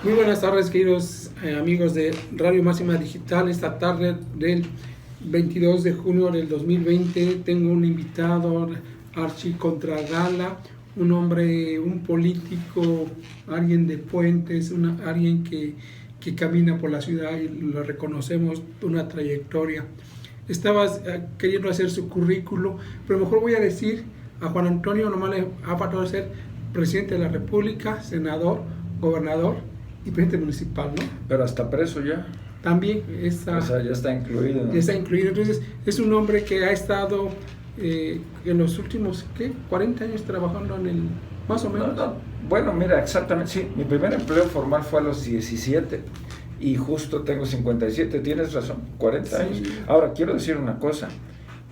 Muy buenas tardes, queridos amigos de Radio Máxima Digital. Esta tarde del 22 de junio del 2020 tengo un invitado, Archie Contragala, un hombre, un político, alguien de Puentes, alguien que camina por la ciudad y lo reconocemos, una trayectoria. Estabas queriendo hacer su currículo, pero mejor voy a decir a Juan Antonio, nomás le ha faltado ser presidente de la República, senador, gobernador y presidente municipal, ¿no? Pero hasta preso ya. También está, O sea, ya está incluido, ¿no? ya está incluido. Entonces, es un hombre que ha estado en los últimos, ¿qué? 40 años trabajando en el, más o menos. No. Bueno, mira, exactamente, sí. Mi primer empleo formal fue a los 17 y justo tengo 57. Tienes razón, 40 años. Sí. Ahora, quiero decir una cosa.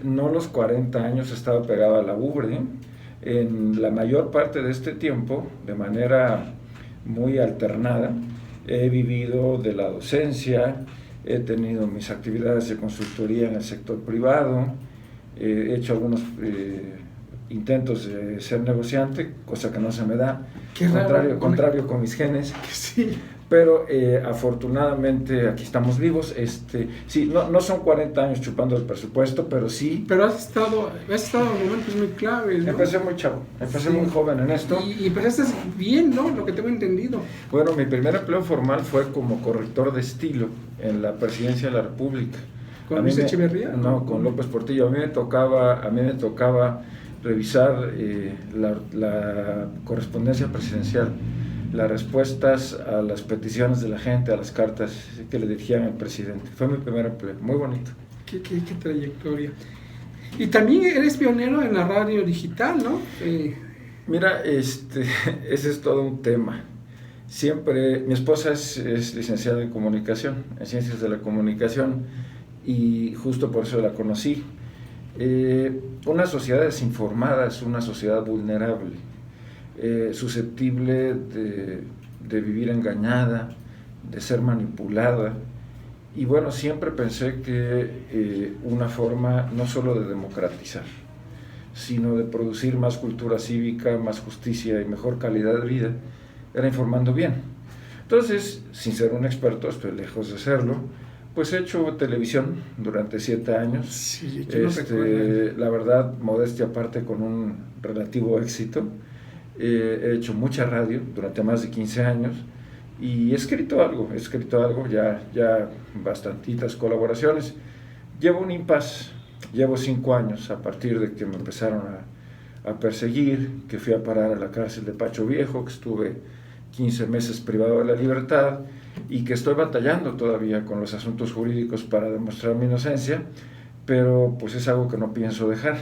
No los 40 años he estado pegado a la ubre, ¿eh? En la mayor parte de este tiempo, de manera muy alternada, he vivido de la docencia, he tenido mis actividades de consultoría en el sector privado, he hecho algunos intentos de ser negociante, cosa que no se me da, Qué raro. contrario con mis genes. Sí. Pero afortunadamente aquí estamos vivos. Sí, no son 40 años chupando el presupuesto, pero sí. Pero has estado en momentos muy claves, ¿no? Empecé muy chavo, empecé Sí. muy joven en esto. Y empezaste bien, ¿no? Lo que tengo entendido. Bueno, mi primer empleo formal fue como corrector de estilo en la Presidencia de la República. ¿Con Luis Echeverría? No, con López Portillo. A mí me tocaba revisar la correspondencia presidencial, las respuestas a las peticiones de la gente, a las cartas que le dirigían al presidente. Fue mi primer empleo, muy bonito. Qué trayectoria. Y también eres pionero en la radio digital, ¿no? Mira, ese es todo un tema. Siempre, mi esposa es licenciada en comunicación, en ciencias de la comunicación, y justo por eso la conocí. Una sociedad desinformada es una sociedad vulnerable, susceptible de vivir engañada, de ser manipulada. Y bueno, siempre pensé que una forma no solo de democratizar, sino de producir más cultura cívica, más justicia y mejor calidad de vida, era informando bien. Entonces, sin ser un experto, estoy lejos de serlo, pues he hecho televisión durante 7 años. Sí, la verdad, modestia aparte, con un relativo éxito. He hecho mucha radio durante más de 15 años y he escrito algo, ya bastantitas colaboraciones. Llevo un impasse, llevo 5 años a partir de que me empezaron a perseguir, que fui a parar a la cárcel de Pacho Viejo, que estuve 15 meses privado de la libertad y que estoy batallando todavía con los asuntos jurídicos para demostrar mi inocencia, pero pues es algo que no pienso dejar.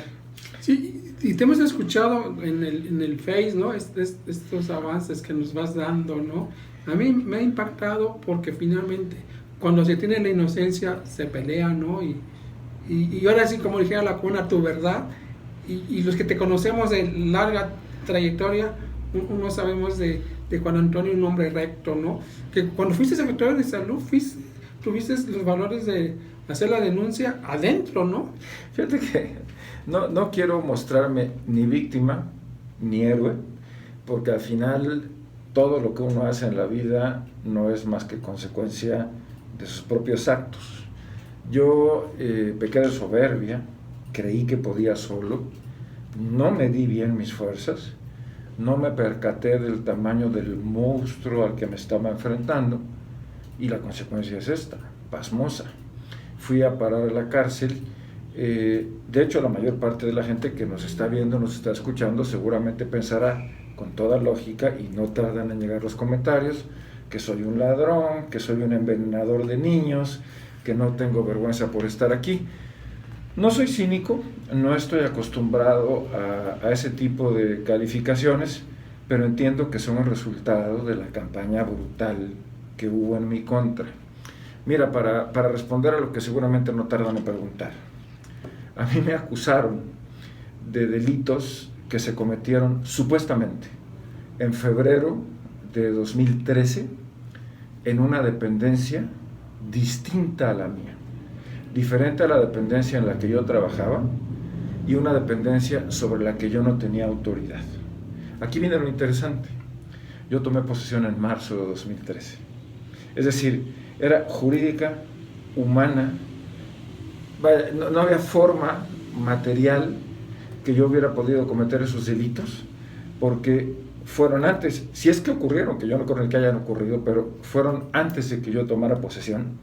Sí, y te hemos escuchado en el Face, ¿no? Estos avances que nos vas dando, ¿no? A mí me ha impactado porque finalmente cuando se tiene la inocencia se pelea, ¿no? Y ahora sí, como dijera la cuna, tu verdad. Y los que te conocemos de larga trayectoria, uno sabemos de Juan Antonio, un hombre recto, ¿no? Que cuando fuiste secretario de salud, tuviste los valores de hacer la denuncia adentro, ¿no? Fíjate que no quiero mostrarme ni víctima ni héroe, porque al final todo lo que uno hace en la vida no es más que consecuencia de sus propios actos. Yo pequé de soberbia, creí que podía solo, no medí bien mis fuerzas, no me percaté del tamaño del monstruo al que me estaba enfrentando y la consecuencia es esta, pasmosa. Fui a parar a la cárcel. De hecho, la mayor parte de la gente que nos está viendo, nos está escuchando, seguramente pensará con toda lógica, y no tardan en llegar los comentarios, que soy un ladrón, que soy un envenenador de niños, que no tengo vergüenza por estar aquí. No soy cínico, no estoy acostumbrado a ese tipo de calificaciones, pero entiendo que son el resultado de la campaña brutal que hubo en mi contra. Mira, para responder a lo que seguramente no tardan en preguntar, a mí me acusaron de delitos que se cometieron supuestamente en febrero de 2013 en una dependencia distinta a la mía, diferente a la dependencia en la que yo trabajaba y una dependencia sobre la que yo no tenía autoridad. Aquí viene lo interesante. Yo tomé posesión en marzo de 2013. Es decir, era jurídica, humana, no había forma material que yo hubiera podido cometer esos delitos, porque fueron antes, si es que ocurrieron, que yo no creo que hayan ocurrido, pero fueron antes de que yo tomara posesión,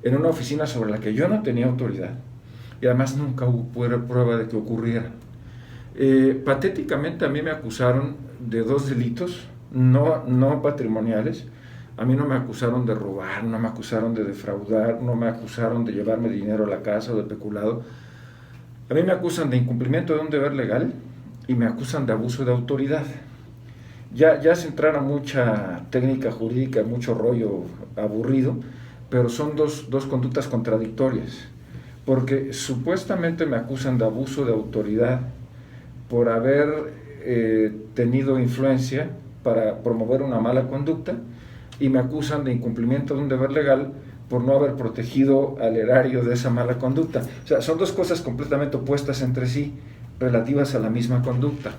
en una oficina sobre la que yo no tenía autoridad, y además nunca hubo prueba de que ocurriera. Patéticamente a mí me acusaron de 2 delitos, no patrimoniales. A mí no me acusaron de robar, no me acusaron de defraudar, no me acusaron de llevarme dinero a la casa o de peculado. A mí me acusan de incumplimiento de un deber legal y me acusan de abuso de autoridad. Ya se entrara mucha técnica jurídica, mucho rollo aburrido, pero son dos conductas contradictorias, porque supuestamente me acusan de abuso de autoridad por haber tenido influencia para promover una mala conducta, y me acusan de incumplimiento de un deber legal por no haber protegido al erario de esa mala conducta. O sea, son 2 cosas completamente opuestas entre sí, relativas a la misma conducta.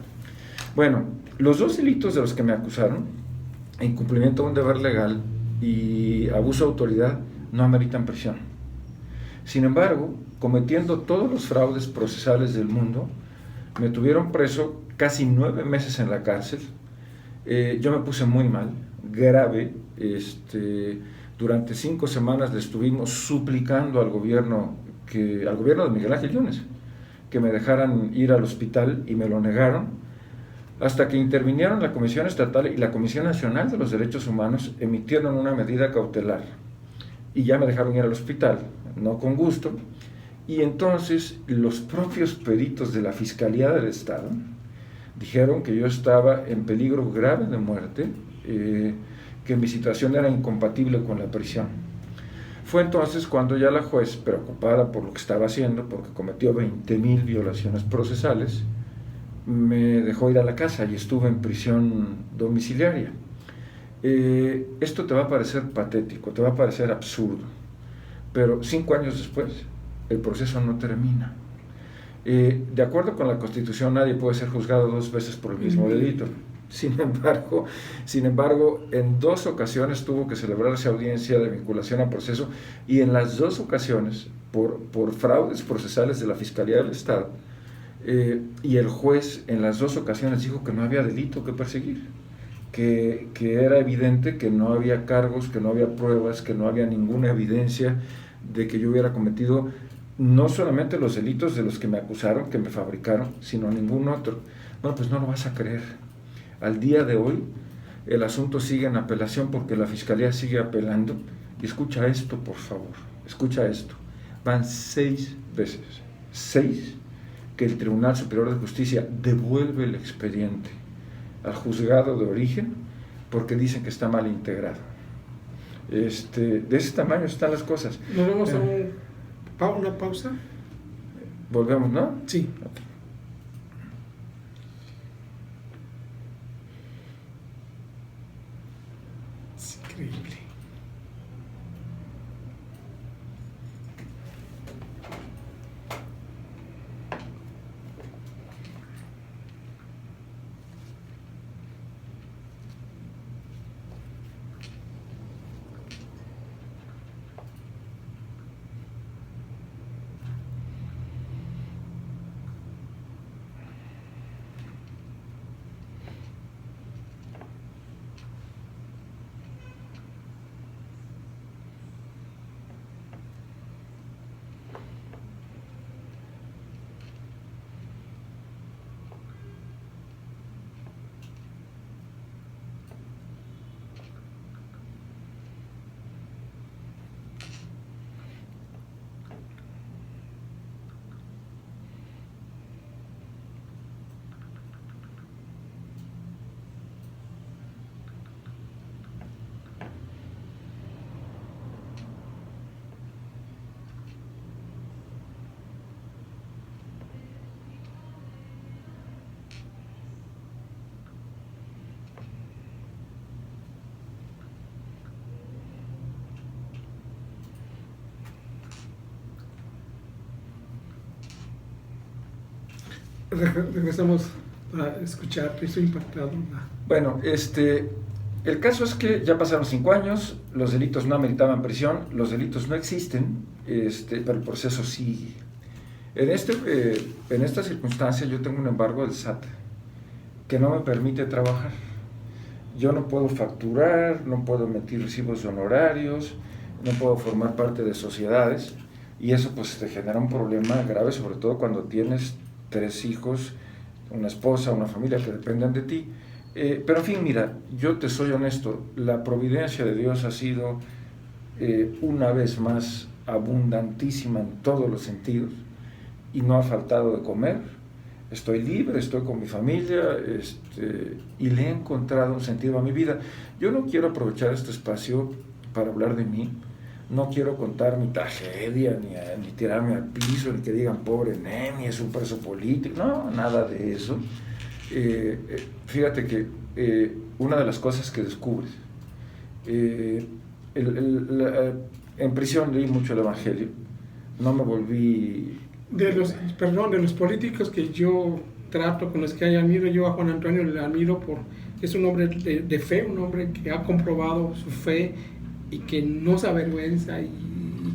Bueno, los 2 delitos de los que me acusaron, incumplimiento de un deber legal y abuso de autoridad, no ameritan prisión. Sin embargo, cometiendo todos los fraudes procesales del mundo, me tuvieron preso casi 9 meses en la cárcel. Yo me puse muy mal, grave. Durante 5 semanas le estuvimos suplicando al gobierno de Miguel Ángel Yunes que me dejaran ir al hospital, y me lo negaron, hasta que intervinieron la Comisión Estatal y la Comisión Nacional de los Derechos Humanos, emitieron una medida cautelar y ya me dejaron ir al hospital, no con gusto. Y entonces los propios peritos de la Fiscalía del Estado dijeron que yo estaba en peligro grave de muerte, que mi situación era incompatible con la prisión. Fue entonces cuando ya la juez, preocupada por lo que estaba haciendo, porque cometió 20,000 violaciones procesales, me dejó ir a la casa y estuve en prisión domiciliaria. Esto te va a parecer patético, te va a parecer absurdo, pero 5 años después el proceso no termina. De acuerdo con la Constitución, nadie puede ser juzgado 2 veces por el mismo delito. Sin embargo, en 2 ocasiones tuvo que celebrarse audiencia de vinculación a proceso, y en las 2 ocasiones, por fraudes procesales de la Fiscalía del Estado, y el juez en las 2 ocasiones dijo que no había delito que perseguir, que era evidente que no había cargos, que no había pruebas, que no había ninguna evidencia de que yo hubiera cometido no solamente los delitos de los que me acusaron, que me fabricaron, sino ningún otro. Bueno, pues no lo vas a creer. Al día de hoy, el asunto sigue en apelación porque la Fiscalía sigue apelando. Y escucha esto, por favor, escucha esto. Van 6 veces, 6, que el Tribunal Superior de Justicia devuelve el expediente al juzgado de origen porque dicen que está mal integrado. De ese tamaño están las cosas. Nos vamos a una pausa. Volvemos, ¿no? Sí. Okay. Es increíble. Regresamos a escuchar, estoy impactado. Bueno, El caso es que ya pasaron 5 años, los delitos no ameritaban prisión, los delitos no existen, pero el proceso sigue. En esta circunstancia yo tengo un embargo del SAT que no me permite trabajar. Yo no puedo facturar, no puedo emitir recibos de honorarios, no puedo formar parte de sociedades, y eso pues te genera un problema grave, sobre todo cuando tienes 3 hijos, una esposa, una familia que dependen de ti. Pero en fin, mira, yo te soy honesto, la providencia de Dios ha sido una vez más abundantísima en todos los sentidos, y no ha faltado de comer. Estoy libre, estoy con mi familia, y le he encontrado un sentido a mi vida. Yo no quiero aprovechar este espacio para hablar de mí, no quiero contar mi tragedia, ni tirarme al piso, ni que digan pobre Nemi, es un preso político, no, nada de eso. Fíjate que una de las cosas que descubres, en prisión leí mucho el Evangelio, no me volví... De los políticos que yo trato, con los que hay admiro, yo a Juan Antonio le admiro porque es un hombre de fe, un hombre que ha comprobado su fe y que no se avergüenza, y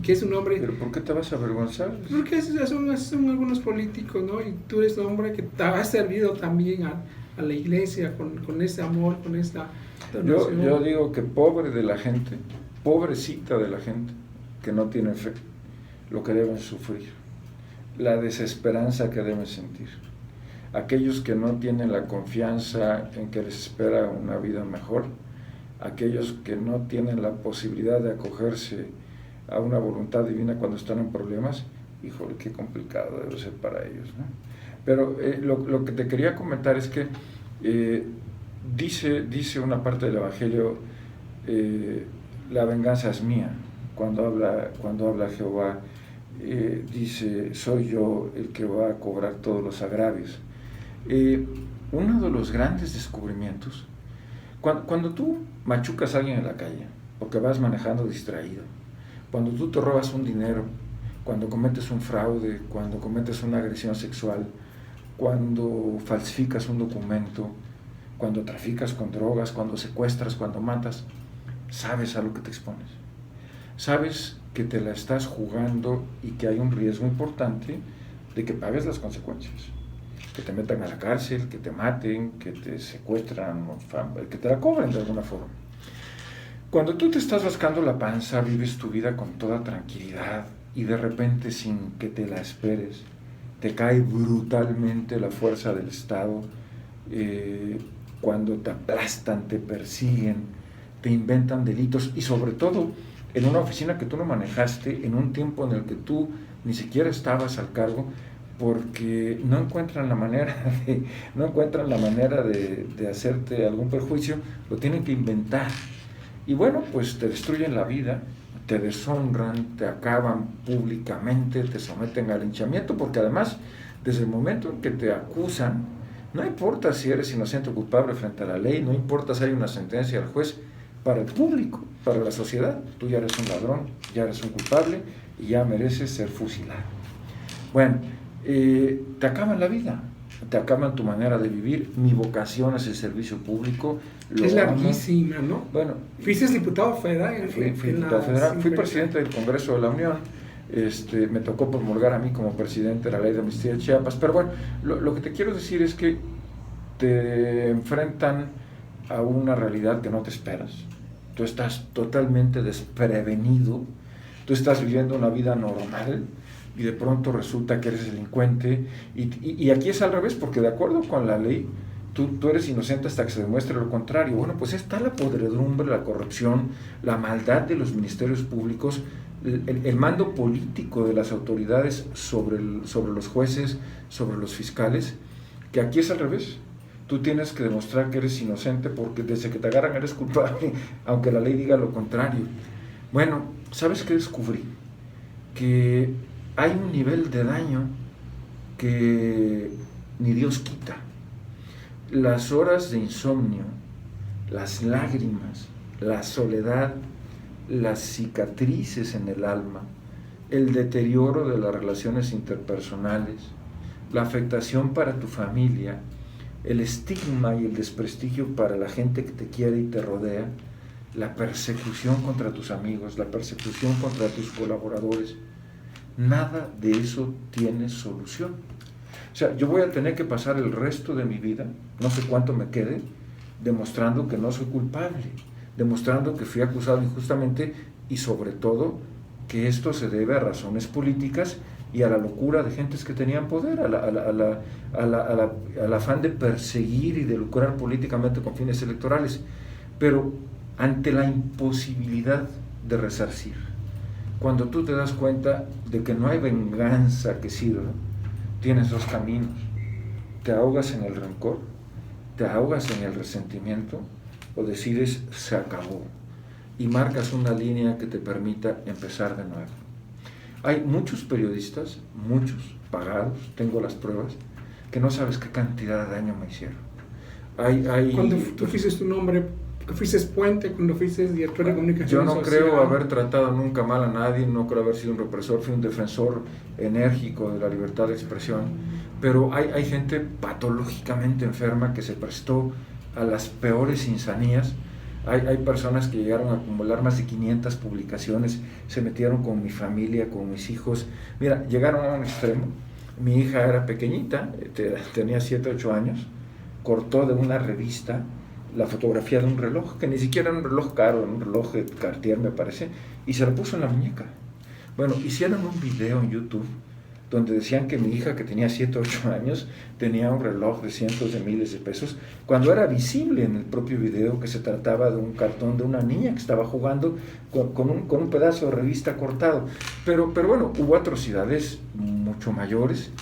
que es un hombre... ¿Pero por qué te vas a avergonzar? Porque son algunos políticos, ¿no? Y tú eres un hombre que te ha servido también a la iglesia con ese amor, con esa donación. Yo digo que pobre de la gente, pobrecita de la gente que no tiene fe, lo que deben sufrir, la desesperanza que deben sentir, aquellos que no tienen la confianza en que les espera una vida mejor, aquellos que no tienen la posibilidad de acogerse a una voluntad divina cuando están en problemas. Híjole, qué complicado debe ser para ellos, ¿no? Pero lo que te quería comentar es que dice una parte del Evangelio, la venganza es mía. Cuando habla Jehová, dice, soy yo el que va a cobrar todos los agravios. Uno de los grandes descubrimientos, cuando tú machucas a alguien en la calle, porque vas manejando distraído, cuando tú te robas un dinero, cuando cometes un fraude, cuando cometes una agresión sexual, cuando falsificas un documento, cuando traficas con drogas, cuando secuestras, cuando matas, sabes a lo que te expones. Sabes que te la estás jugando y que hay un riesgo importante de que pagues las consecuencias, que te metan a la cárcel, que te maten, que te secuestran, que te la cobren de alguna forma. Cuando tú te estás rascando la panza, vives tu vida con toda tranquilidad, y de repente, sin que te la esperes, te cae brutalmente la fuerza del Estado, cuando te aplastan, te persiguen, te inventan delitos, y sobre todo en una oficina que tú no manejaste, en un tiempo en el que tú ni siquiera estabas al cargo, porque no encuentran la manera de hacerte algún perjuicio, lo tienen que inventar. Y bueno, pues te destruyen la vida, te deshonran, te acaban públicamente, te someten al linchamiento, porque además, desde el momento en que te acusan, no importa si eres inocente o culpable frente a la ley, no importa si hay una sentencia del juez, para el público, para la sociedad, tú ya eres un ladrón, ya eres un culpable y ya mereces ser fusilado. Bueno, te acaban la vida, te acaban tu manera de vivir. Mi vocación es el servicio público. Es larguísima, ¿no? Bueno, fuiste diputado federal. Fui diputado federal, fui presidente del Congreso de la Unión. Me tocó promulgar a mí como presidente de la ley de amnistía de Chiapas, pero bueno, lo que te quiero decir es que te enfrentan a una realidad que no te esperas. Tú estás totalmente desprevenido, tú estás viviendo una vida normal y de pronto resulta que eres delincuente, y aquí es al revés, porque de acuerdo con la ley tú eres inocente hasta que se demuestre lo contrario. Bueno, pues está la podredumbre, la corrupción, la maldad de los ministerios públicos, el mando político de las autoridades sobre los jueces, sobre los fiscales, que aquí es al revés. Tú tienes que demostrar que eres inocente, porque desde que te agarran eres culpable, aunque la ley diga lo contrario. Bueno, ¿sabes qué descubrí? Que hay un nivel de daño que ni Dios quita. Las horas de insomnio, las lágrimas, la soledad, las cicatrices en el alma, el deterioro de las relaciones interpersonales, la afectación para tu familia, el estigma y el desprestigio para la gente que te quiere y te rodea, la persecución contra tus amigos, la persecución contra tus colaboradores, nada de eso tiene solución. O sea, yo voy a tener que pasar el resto de mi vida, no sé cuánto me quede, demostrando que no soy culpable, demostrando que fui acusado injustamente y sobre todo que esto se debe a razones políticas y a la locura de gentes que tenían poder, al afán de perseguir y de lucrar políticamente con fines electorales. Pero ante la imposibilidad de resarcir, cuando tú te das cuenta de que no hay venganza que sirva, tienes dos caminos: te ahogas en el rencor, te ahogas en el resentimiento, o decides se acabó y marcas una línea que te permita empezar de nuevo. Hay muchos periodistas, muchos pagados, tengo las pruebas, que no sabes qué cantidad de daño me hicieron. Cuando tú fuiste tu nombre, que fuiste puente, cuando fuiste director de comunicación social. Yo no social, creo haber tratado nunca mal a nadie, no creo haber sido un represor, fui un defensor enérgico de la libertad de expresión, pero hay gente patológicamente enferma que se prestó a las peores insanías. Hay personas que llegaron a acumular más de 500 publicaciones, se metieron con mi familia, con mis hijos. Mira, llegaron a un extremo. Mi hija era pequeñita, tenía 7, 8 años, cortó de una revista la fotografía de un reloj, que ni siquiera era un reloj caro, un reloj de Cartier me parece, y se lo puso en la muñeca. Bueno, hicieron un video en YouTube donde decían que mi hija, que tenía 7 o 8 años, tenía un reloj de cientos de miles de pesos, cuando era visible en el propio video que se trataba de un cartón de una niña que estaba jugando con un pedazo de revista cortado. Pero bueno, hubo atrocidades mucho mayores,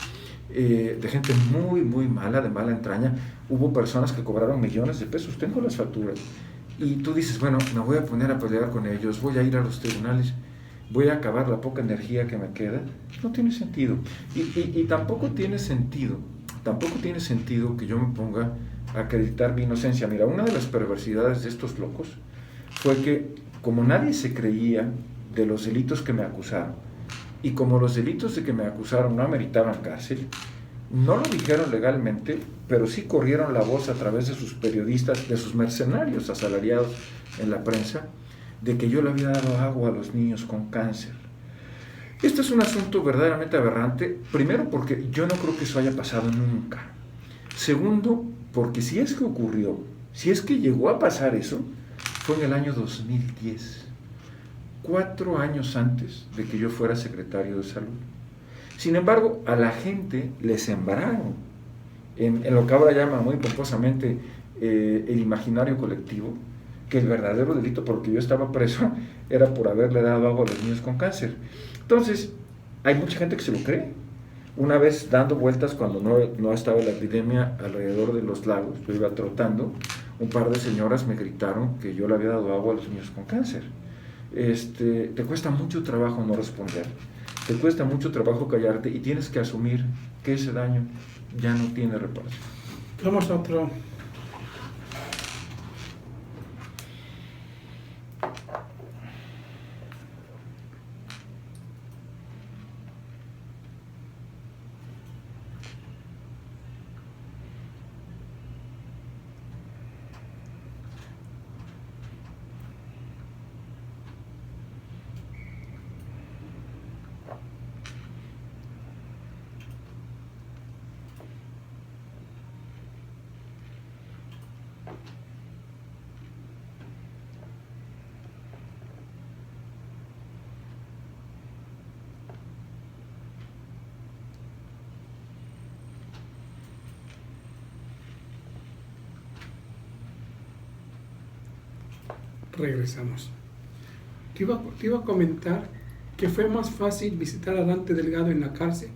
de gente muy, muy mala, de mala entraña. Hubo personas que cobraron millones de pesos, tengo las facturas. Y tú dices, bueno, me voy a poner a pelear con ellos, voy a ir a los tribunales, voy a acabar la poca energía que me queda. No tiene sentido. Y tampoco tiene sentido que yo me ponga a acreditar mi inocencia. Mira, una de las perversidades de estos locos fue que, como nadie se creía de los delitos que me acusaron, y como los delitos de que me acusaron no ameritaban cárcel, no lo dijeron legalmente, pero sí corrieron la voz a través de sus periodistas, de sus mercenarios asalariados en la prensa, de que yo le había dado agua a los niños con cáncer. Este es un asunto verdaderamente aberrante, primero porque yo no creo que eso haya pasado nunca. Segundo, porque si es que ocurrió, si es que llegó a pasar eso, fue en el año 2010, 4 años antes de que yo fuera secretario de salud. Sin embargo, a la gente le sembraron en lo que ahora llama muy pomposamente el imaginario colectivo, que el verdadero delito por el que yo estaba preso era por haberle dado agua a los niños con cáncer. Entonces, hay mucha gente que se lo cree. Una vez dando vueltas, cuando no estaba la epidemia alrededor de los lagos, yo iba trotando, un par de señoras me gritaron que yo le había dado agua a los niños con cáncer. Te cuesta mucho trabajo no responder, te cuesta mucho trabajo callarte y tienes que asumir que ese daño ya no tiene reparación. Vamos a otro. Regresamos. Te iba a comentar que fue más fácil visitar a Dante Delgado en la cárcel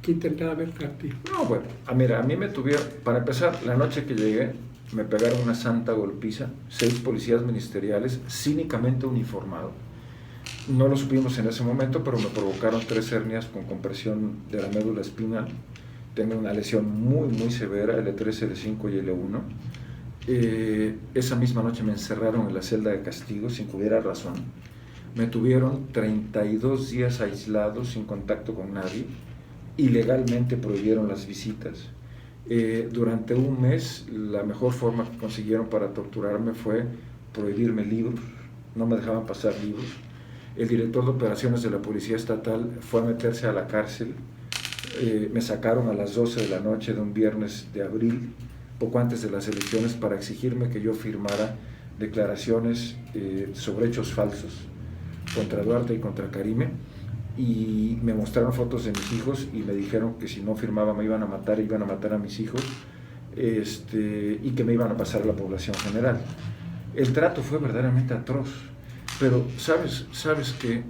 que intentar verte a ti. No, bueno, mira, a mí me tuvieron, para empezar, la noche que llegué, me pegaron una santa golpiza, 6 policías ministeriales, cínicamente uniformados. No lo supimos en ese momento, pero me provocaron 3 hernias con compresión de la médula espinal. Tengo una lesión muy, muy severa, L3, L5 y L1. Esa misma noche me encerraron en la celda de castigo sin que hubiera razón. Me tuvieron 32 días aislados, sin contacto con nadie. Ilegalmente prohibieron las visitas. Durante un mes, la mejor forma que consiguieron para torturarme fue prohibirme libros, no me dejaban pasar libros. El director de operaciones de la Policía Estatal fue a meterse a la cárcel. Me sacaron a las 12 de la noche de un viernes de abril, poco antes de las elecciones, para exigirme que yo firmara declaraciones sobre hechos falsos contra Duarte y contra Karime, y me mostraron fotos de mis hijos y me dijeron que si no firmaba me iban a matar a mis hijos, y que me iban a pasar a la población general. El trato fue verdaderamente atroz, pero sabes que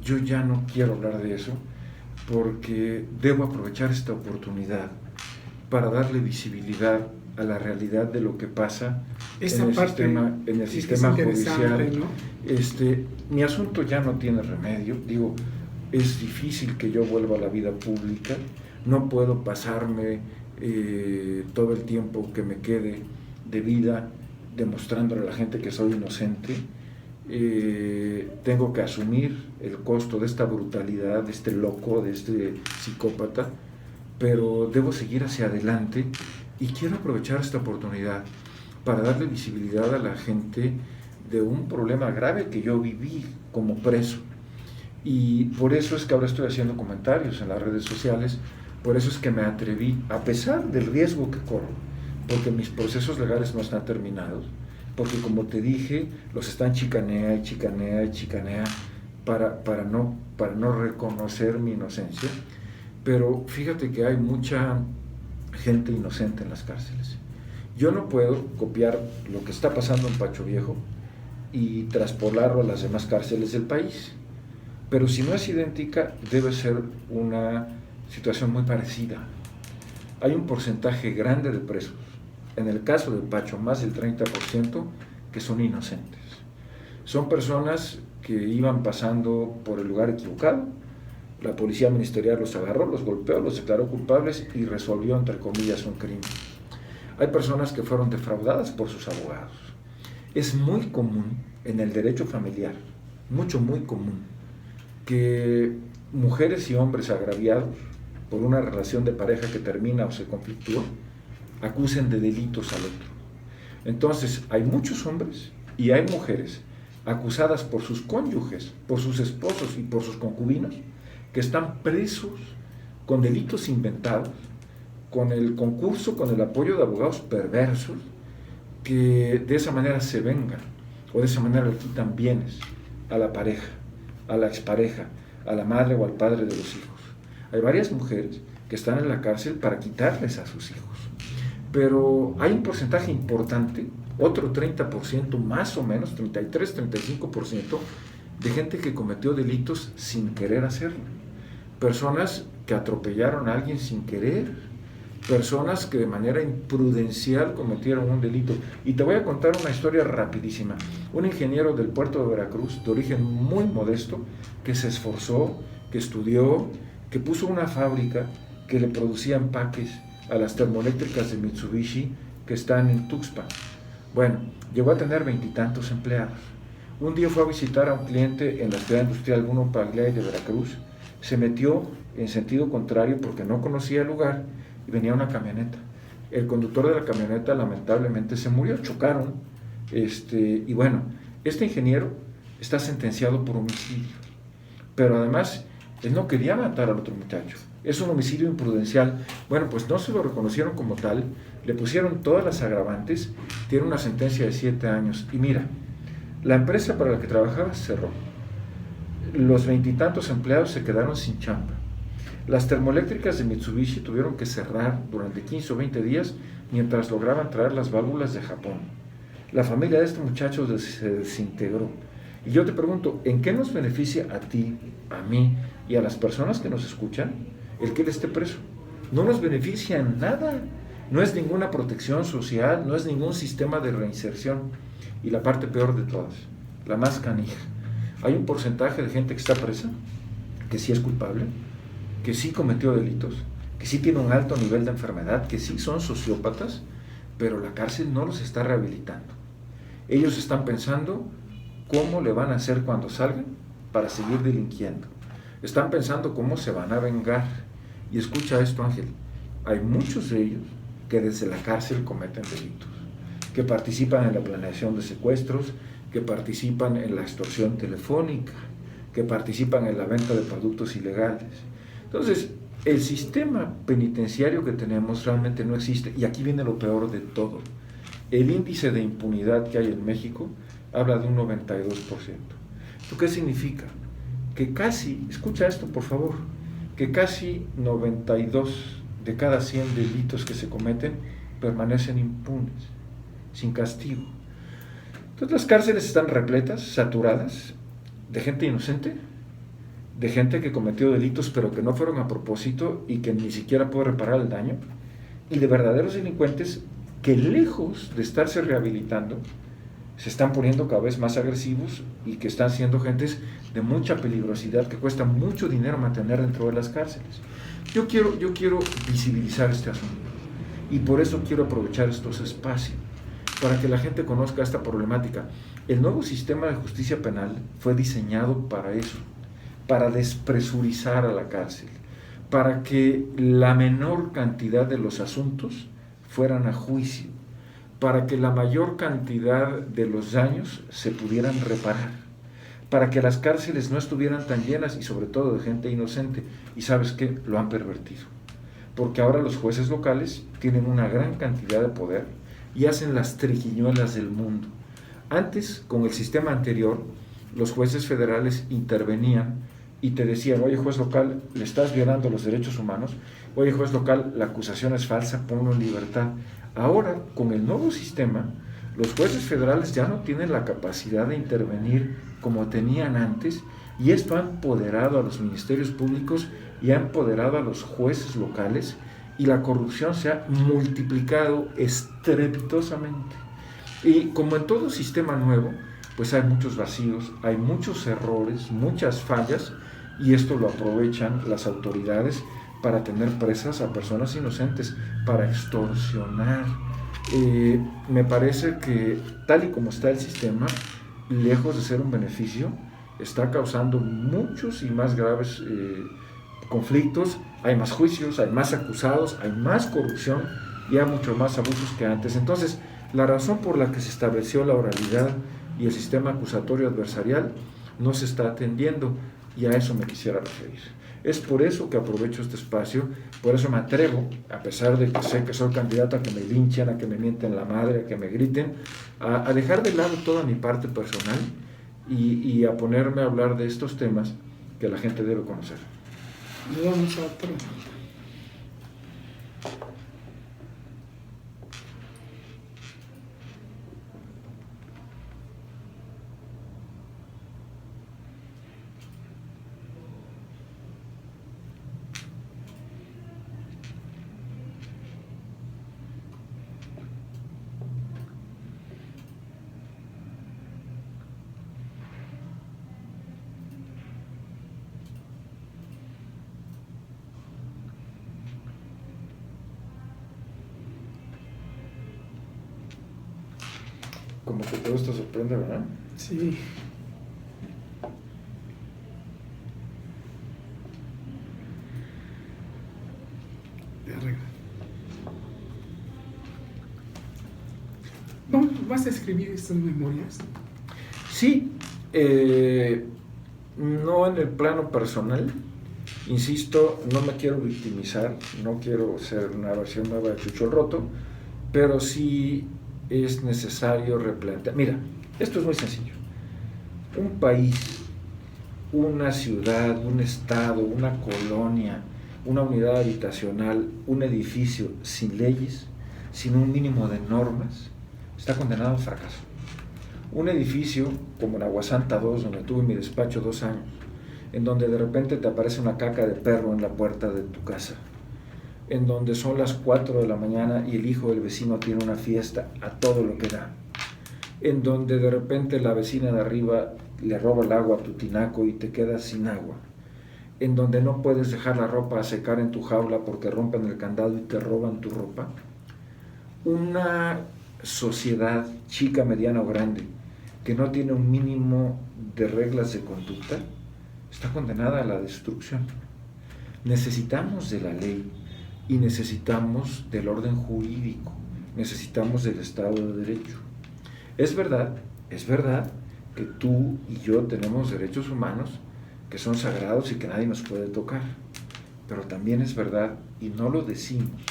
yo ya no quiero hablar de eso, porque debo aprovechar esta oportunidad para darle visibilidad a la realidad de lo que pasa en el sistema judicial, ¿no? Mi asunto ya no tiene remedio. Digo, es difícil que yo vuelva a la vida pública, no puedo pasarme todo el tiempo que me quede de vida demostrándole a la gente que soy inocente. Tengo que asumir el costo de esta brutalidad, de este loco, de este psicópata, pero debo seguir hacia adelante y quiero aprovechar esta oportunidad para darle visibilidad a la gente de un problema grave que yo viví como preso. Y por eso es que ahora estoy haciendo comentarios en las redes sociales, por eso es que me atreví, a pesar del riesgo que corro, porque mis procesos legales no están terminados, porque como te dije, los están chicanea para no reconocer mi inocencia. Pero fíjate que hay mucha gente inocente en las cárceles. Yo no puedo copiar lo que está pasando en Pacho Viejo y traspolarlo a las demás cárceles del país, pero si no es idéntica, debe ser una situación muy parecida. Hay un porcentaje grande de presos, en el caso de Pacho más del 30%, que son inocentes. Son personas que iban pasando por el lugar equivocado, la policía ministerial los agarró, los golpeó, los declaró culpables y resolvió, entre comillas, un crimen. Hay personas que fueron defraudadas por sus abogados. Es muy común en el derecho familiar, muy común, que mujeres y hombres agraviados por una relación de pareja que termina o se conflictúa, acusen de delitos al otro. Entonces, hay muchos hombres y hay mujeres acusadas por sus cónyuges, por sus esposos y por sus concubinos, que están presos con delitos inventados, con el concurso, con el apoyo de abogados perversos, que de esa manera se vengan, o de esa manera le quitan bienes a la pareja, a la expareja, a la madre o al padre de los hijos. Hay varias mujeres que están en la cárcel para quitarles a sus hijos, pero hay un porcentaje importante, otro 30% más o menos, 33-35%, de gente que cometió delitos sin querer hacerlo. Personas que atropellaron a alguien sin querer, personas que de manera imprudencial cometieron un delito. Y te voy a contar una historia rapidísima. Un ingeniero del puerto de Veracruz, de origen muy modesto, que se esforzó, que estudió, que puso una fábrica que le producía empaques a las termoeléctricas de Mitsubishi que están en Tuxpan. Bueno, llegó a tener 20 y tantos empleados. Un día fue a visitar a un cliente en la ciudad industrial Bruno Pagliai de Veracruz. Se metió en sentido contrario porque no conocía el lugar y venía una camioneta. El conductor de la camioneta lamentablemente se murió, chocaron. Y bueno, este ingeniero está sentenciado por homicidio. Pero además, él no quería matar al otro muchacho. Es un homicidio imprudencial. Bueno, pues no se lo reconocieron como tal, le pusieron todas las agravantes, tiene una sentencia de 7 años. Y mira, la empresa para la que trabajaba cerró. Los 20 y tantos empleados se quedaron sin chamba. Las termoeléctricas de Mitsubishi tuvieron que cerrar durante 15 o 20 días mientras lograban traer las válvulas de Japón. La familia de este muchacho se desintegró. Y yo te pregunto, ¿en qué nos beneficia a ti, a mí y a las personas que nos escuchan el que él esté preso? No nos beneficia en nada. No es ninguna protección social, no es ningún sistema de reinserción. Y la parte peor de todas, la más canija. Hay un porcentaje de gente que está presa, que sí es culpable, que sí cometió delitos, que sí tiene un alto nivel de enfermedad, que sí son sociópatas, pero la cárcel no los está rehabilitando. Ellos están pensando cómo le van a hacer cuando salgan para seguir delinquiendo. Están pensando cómo se van a vengar. Y escucha esto, Ángel, hay muchos de ellos que desde la cárcel cometen delitos, que participan en la planeación de secuestros, que participan en la extorsión telefónica, que participan en la venta de productos ilegales. Entonces, el sistema penitenciario que tenemos realmente no existe, y aquí viene lo peor de todo. El índice de impunidad que hay en México habla de un 92%. ¿Esto qué significa? Que casi, escucha esto por favor, que casi 92 de cada 100 delitos que se cometen permanecen impunes, sin castigo. Entonces las cárceles están repletas, saturadas, de gente inocente, de gente que cometió delitos pero que no fueron a propósito y que ni siquiera puede reparar el daño, y de verdaderos delincuentes que lejos de estarse rehabilitando, se están poniendo cada vez más agresivos y que están siendo gentes de mucha peligrosidad que cuesta mucho dinero mantener dentro de las cárceles. Yo quiero visibilizar este asunto y por eso quiero aprovechar estos espacios para que la gente conozca esta problemática. El nuevo sistema de justicia penal fue diseñado para eso, para despresurizar a la cárcel, para que la menor cantidad de los asuntos fueran a juicio, para que la mayor cantidad de los daños se pudieran reparar, para que las cárceles no estuvieran tan llenas y sobre todo de gente inocente. Y ¿sabes qué? Lo han pervertido, porque ahora los jueces locales tienen una gran cantidad de poder y hacen las triquiñuelas del mundo. Antes, con el sistema anterior, los jueces federales intervenían y te decían: oye, juez local, le estás violando los derechos humanos, oye, juez local, la acusación es falsa, ponlo en libertad. Ahora, con el nuevo sistema, los jueces federales ya no tienen la capacidad de intervenir como tenían antes, y esto ha empoderado a los ministerios públicos y ha empoderado a los jueces locales, y la corrupción se ha multiplicado estrepitosamente. Y como en todo sistema nuevo, pues hay muchos vacíos, hay muchos errores, muchas fallas, y esto lo aprovechan las autoridades para tener presas a personas inocentes, para extorsionar. Me parece que tal y como está el sistema, lejos de ser un beneficio, está causando muchos y más graves conflictos. Hay más juicios, hay más acusados, hay más corrupción y hay mucho más abusos que antes. Entonces, la razón por la que se estableció la oralidad y el sistema acusatorio adversarial no se está atendiendo, y a eso me quisiera referir. Es por eso que aprovecho este espacio, por eso me atrevo, a pesar de que sé que soy candidato a que me linchen, a que me mienten la madre, a que me griten, a dejar de lado toda mi parte personal y a ponerme a hablar de estos temas que la gente debe conocer. Vamos a otro. Como que todo esto sorprende, ¿verdad? Sí. De arreglo. ¿Vas a escribir estas memorias? Sí, no en el plano personal. Insisto, no me quiero victimizar, no quiero ser una versión nueva de Chucho el Roto, pero sí es necesario replantear. Mira, esto es muy sencillo. Un país, una ciudad, un estado, una colonia, una unidad habitacional, un edificio sin leyes, sin un mínimo de normas, está condenado al fracaso. Un edificio como en Aguasanta 2, donde tuve mi despacho 2 años, en donde de repente te aparece una caca de perro en la puerta de tu casa, en donde son las 4 de la mañana y el hijo del vecino tiene una fiesta a todo lo que da, en donde de repente la vecina de arriba le roba el agua a tu tinaco y te quedas sin agua, en donde no puedes dejar la ropa a secar en tu jaula porque rompen el candado y te roban tu ropa. Una sociedad chica, mediana o grande que no tiene un mínimo de reglas de conducta está condenada a la destrucción. Necesitamos de la ley y necesitamos del orden jurídico, necesitamos del Estado de Derecho. Es verdad que tú y yo tenemos derechos humanos que son sagrados y que nadie nos puede tocar, pero también es verdad, y no lo decimos,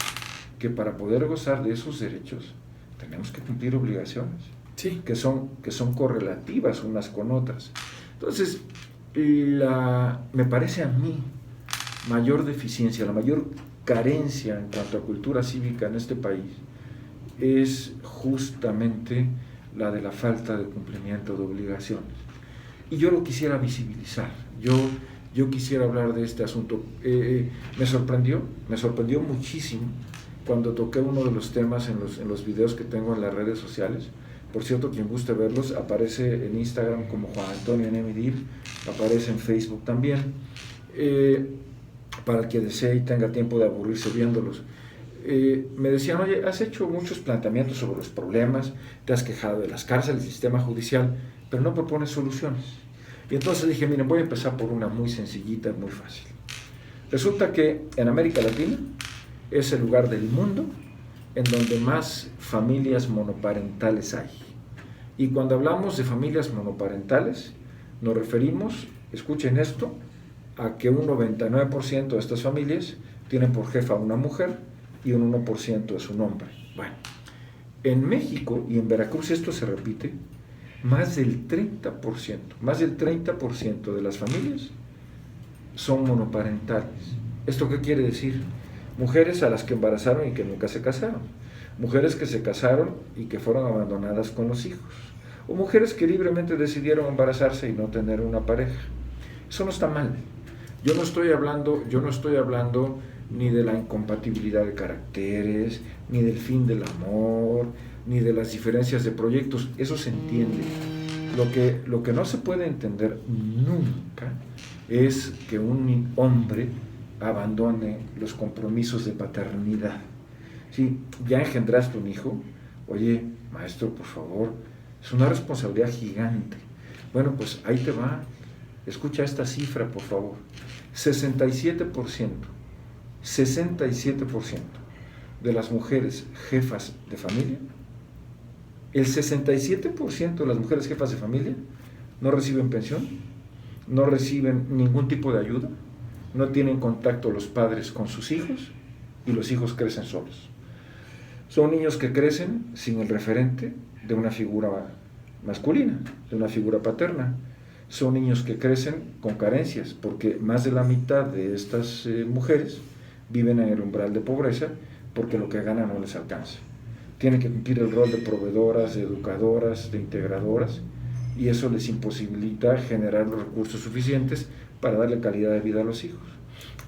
que para poder gozar de esos derechos tenemos que cumplir obligaciones, Sí. que son correlativas unas con otras. Entonces, me parece a mí mayor deficiencia, la mayor carencia en cuanto a cultura cívica en este país es justamente la de la falta de cumplimiento de obligaciones. Y yo lo quisiera visibilizar, yo quisiera hablar de este asunto. Me sorprendió muchísimo cuando toqué uno de los temas en los videos que tengo en las redes sociales. Por cierto, quien guste verlos, aparece en Instagram como Juan Antonio Nemidir, aparece en Facebook también, para el que desee y tenga tiempo de aburrirse viéndolos. Me decían, oye, has hecho muchos planteamientos sobre los problemas, te has quejado de las cárceles, del sistema judicial, pero no propones soluciones. Y entonces dije, miren, voy a empezar por una muy sencillita, muy fácil. Resulta que en América Latina es el lugar del mundo en donde más familias monoparentales hay. Y cuando hablamos de familias monoparentales, nos referimos, escuchen esto, a que un 99% de estas familias tienen por jefa una mujer y un 1% es un hombre. Bueno, en México y en Veracruz esto se repite, más del 30% de las familias son monoparentales. ¿Esto qué quiere decir? Mujeres a las que embarazaron y que nunca se casaron, mujeres que se casaron y que fueron abandonadas con los hijos, o mujeres que libremente decidieron embarazarse y no tener una pareja. Eso no está mal. Yo no estoy hablando ni de la incompatibilidad de caracteres, ni del fin del amor, ni de las diferencias de proyectos. Eso se entiende. Lo que no se puede entender nunca es que un hombre abandone los compromisos de paternidad. Si ya engendraste un hijo, oye, maestro, por favor, es una responsabilidad gigante. Bueno, pues ahí te va. Escucha esta cifra, por favor. 67% de las mujeres jefas de familia, el 67% de las mujeres jefas de familia no reciben pensión, no reciben ningún tipo de ayuda, no tienen contacto los padres con sus hijos y los hijos crecen solos. Son niños que crecen sin el referente de una figura masculina, de una figura paterna. Son niños que crecen con carencias, porque más de la mitad de estas mujeres viven en el umbral de pobreza porque lo que ganan no les alcanza. Tienen que cumplir el rol de proveedoras, de educadoras, de integradoras, y eso les imposibilita generar los recursos suficientes para darle calidad de vida a los hijos.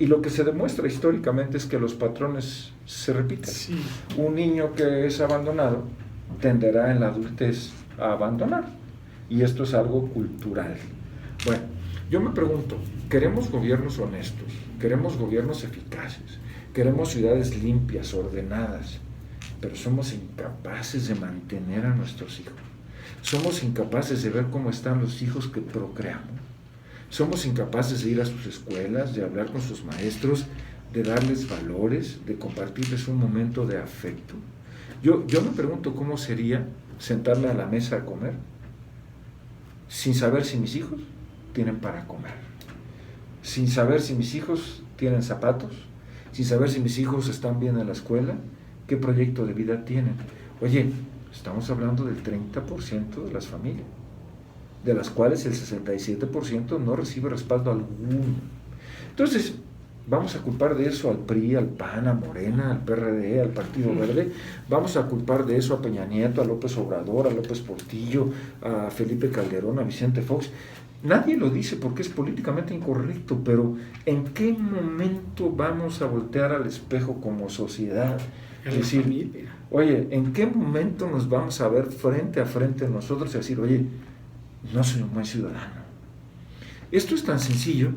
Y lo que se demuestra históricamente es que los patrones se repiten. Sí. Un niño que es abandonado tenderá en la adultez a abandonar, y esto es algo cultural. Bueno, yo me pregunto, ¿queremos gobiernos honestos? ¿Queremos gobiernos eficaces? ¿Queremos ciudades limpias, ordenadas? Pero somos incapaces de mantener a nuestros hijos. Somos incapaces de ver cómo están los hijos que procreamos. Somos incapaces de ir a sus escuelas, de hablar con sus maestros, de darles valores, de compartirles un momento de afecto. Yo me pregunto cómo sería sentarme a la mesa a comer sin saber si mis hijos tienen para comer, sin saber si mis hijos tienen zapatos, sin saber si mis hijos están bien en la escuela, qué proyecto de vida tienen. Oye, estamos hablando del 30% de las familias, de las cuales el 67% no recibe respaldo alguno. Entonces, vamos a culpar de eso al PRI, al PAN, a Morena, al PRD, al Partido Verde. Vamos a culpar de eso a Peña Nieto, a López Obrador, a López Portillo, a Felipe Calderón, a Vicente Fox. Nadie lo dice porque es políticamente incorrecto, pero ¿en qué momento vamos a voltear al espejo como sociedad? Es decir, oye, ¿en qué momento nos vamos a ver frente a frente nosotros y decir, oye, no soy un buen ciudadano? Esto es tan sencillo.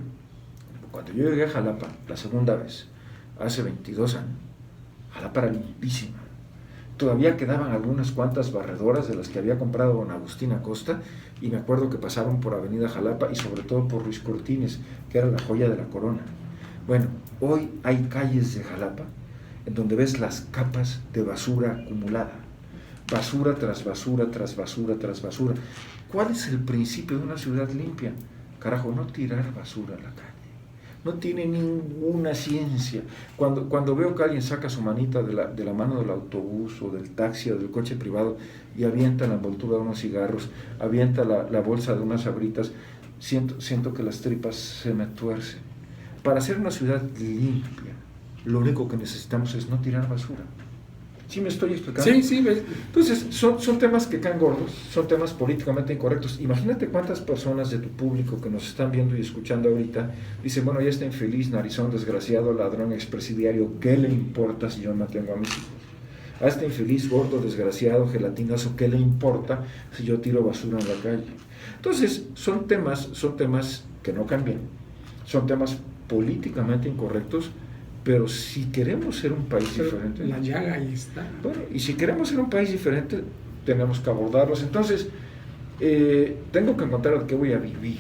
Cuando yo llegué a Jalapa la segunda vez, hace 22 años, Jalapa era limpísima. Todavía quedaban algunas cuantas barredoras de las que había comprado don Agustín Acosta, y me acuerdo que pasaban por Avenida Jalapa y sobre todo por Ruiz Cortines, que era la joya de la corona. Bueno, hoy hay calles de Jalapa en donde ves las capas de basura acumulada, basura tras basura, tras basura, tras basura. ¿Cuál es el principio de una ciudad limpia? Carajo, no tirar basura a la calle. No tiene ninguna ciencia. Cuando veo que alguien saca su manita de la mano del autobús o del taxi o del coche privado y avienta la envoltura de unos cigarros, avienta la bolsa de unas Sabritas, siento que las tripas se me tuercen. Para hacer una ciudad limpia, lo único que necesitamos es no tirar basura. ¿Sí me estoy explicando? Sí. Entonces, son temas que caen gordos, son temas políticamente incorrectos. Imagínate cuántas personas de tu público que nos están viendo y escuchando ahorita dicen, bueno, ya está infeliz, narizón, desgraciado, ladrón, expresidiario, ¿qué le importa si yo mantengo a mis hijos? A este infeliz, gordo, desgraciado, gelatinoso, ¿qué le importa si yo tiro basura en la calle? Entonces, son temas que no cambian, son temas políticamente incorrectos, pero si queremos ser un país diferente... La llaga ahí está. Bueno, y si queremos ser un país diferente, tenemos que abordarlos. Entonces, tengo que encontrar de qué voy a vivir,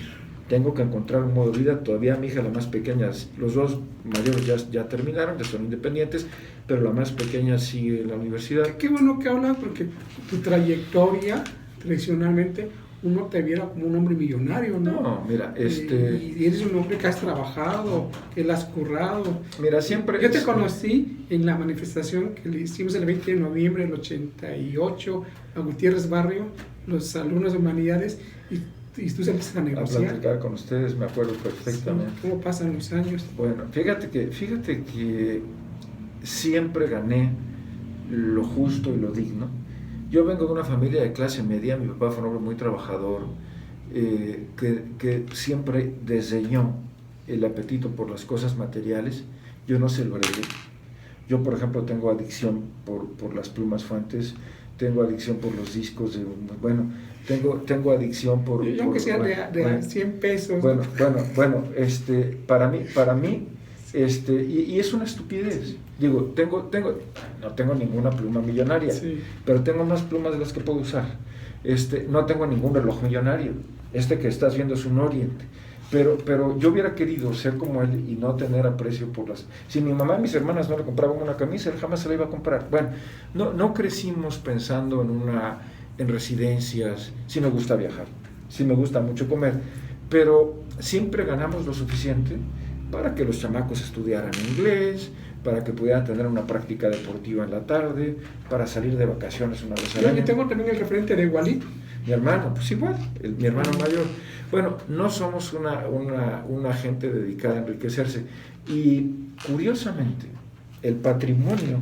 tengo que encontrar un modo de vida. Todavía mi hija, la más pequeña, los dos mayores ya terminaron, ya son independientes, pero la más pequeña sigue en la universidad. Qué bueno que hablas, porque tu trayectoria, tradicionalmente, uno te viera como un hombre millonario, ¿no? No, mira, Y eres un hombre que has trabajado, que le has currado. Mira, siempre... Yo te conocí en la manifestación que le hicimos el 20 de noviembre del 88 a Gutiérrez Barrio, los alumnos de humanidades, y tú saliste a negociar. A platicar con ustedes, me acuerdo perfectamente. Sí, ¿cómo pasan los años? Bueno, fíjate que siempre gané lo justo y lo digno. Yo vengo de una familia de clase media, mi papá fue un hombre muy trabajador, que siempre desdeñó el apetito por las cosas materiales. Yo no se lo heredé. Yo, por ejemplo, tengo adicción por las plumas Fuentes, tengo adicción por los discos, tengo adicción por... Yo aunque sea de 100 pesos. Bueno, para mí, y es una estupidez. Digo, no tengo ninguna pluma millonaria, sí, pero tengo más plumas de las que puedo usar. No tengo ningún reloj millonario. Que estás viendo es un Orient. Pero yo hubiera querido ser como él y no tener aprecio por las... Si mi mamá y mis hermanas no le compraban una camisa, él jamás se la iba a comprar. Bueno, no crecimos pensando en residencias. Sí me gusta viajar, sí me gusta mucho comer, pero siempre ganamos lo suficiente para que los chamacos estudiaran inglés, para que pudieran tener una práctica deportiva en la tarde, para salir de vacaciones una vez al año. Yo tengo también el referente de Igualito. Mi hermano, pues igual, mi hermano mayor. Bueno, no somos una gente dedicada a enriquecerse. Y curiosamente, el patrimonio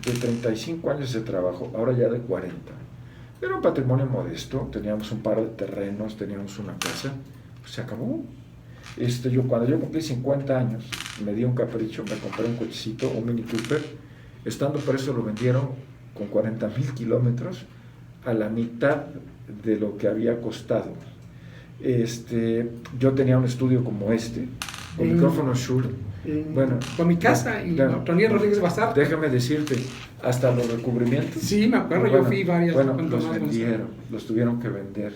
de 35 años de trabajo, ahora ya de 40, era un patrimonio modesto. Teníamos un par de terrenos, teníamos una casa, pues se acabó. Cuando yo cumplí 50 años, me di un capricho, me compré un cochecito, un Mini Cooper. Estando preso lo vendieron con 40,000 kilómetros a la mitad de lo que había costado. Yo tenía un estudio como con micrófono Shure. Bueno, con mi casa y Antonio Rodríguez Bazar. Déjame decirte, hasta los recubrimientos. Sí, me acuerdo, yo fui varias. Bueno, los vendieron, los tuvieron que vender.